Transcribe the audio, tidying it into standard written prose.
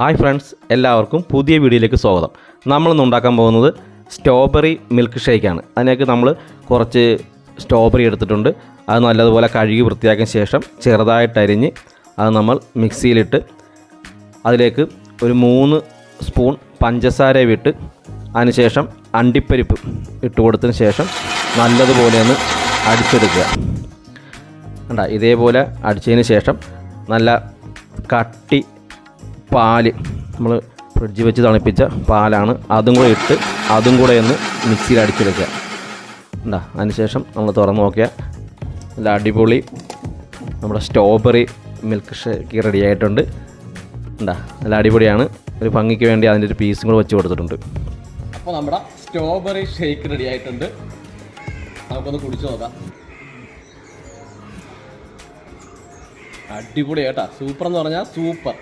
Hi friends, എല്ലാവർക്കും പുതിയ വീഡിയോയിലേക്ക് സ്വാഗതം. നമ്മളിന്ന് ഉണ്ടാക്കാൻ പോകുന്നത് സ്ട്രോബെറി മിൽക്ക് ഷേക്കാണ്. അതിനേക്ക് നമ്മൾ കുറച്ച് സ്ട്രോബെറി എടുത്തിട്ടുണ്ട്. അത് നല്ലതുപോലെ കഴുകി വൃത്തിയാക്കിയ ശേഷം ചെറുതായിട്ട് അരിഞ്ഞ് അത് നമ്മൾ മിക്സിയിലിട്ട് അതിലേക്ക് ഒരു 3 സ്പൂൺ പഞ്ചസാര വിട്ട് അതിനുശേഷം അണ്ടിപ്പരിപ്പ് ഇട്ട് കൊടുത്തതിന് ശേഷം നല്ലതുപോലെ ഒന്ന് അടിച്ചെടുക്കുക. കണ്ടോ, ഇതേപോലെ അടിച്ചതിന് ശേഷം നല്ല കട്ടി പാല്, നമ്മൾ ഫ്രിഡ്ജിൽ വെച്ച് തണുപ്പിച്ച പാലാണ്, അതും കൂടെ ഇട്ട് അതും കൂടെ ഒന്ന് മിക്സിയിൽ അടിച്ചെടുക്കുക. എന്താ, അതിനുശേഷം നമ്മൾ തുറന്ന് നോക്കിയാൽ നല്ല അടിപൊളി നമ്മുടെ സ്ട്രോബെറി മിൽക്ക് ഷേക്ക് റെഡി ആയിട്ടുണ്ട്. എന്താ, നല്ല അടിപൊളിയാണ്. ഒരു ഭംഗിക്ക് വേണ്ടി അതിൻ്റെ ഒരു പീസും കൂടെ വെച്ച് കൊടുത്തിട്ടുണ്ട്. അപ്പോൾ നമ്മുടെ സ്ട്രോബെറി ഷേക്ക് റെഡി ആയിട്ടുണ്ട്. നമുക്കൊന്ന് കുടിച്ചു നോക്കാം. അടിപൊളി കേട്ടാ, സൂപ്പർ എന്ന് പറഞ്ഞാൽ സൂപ്പർ.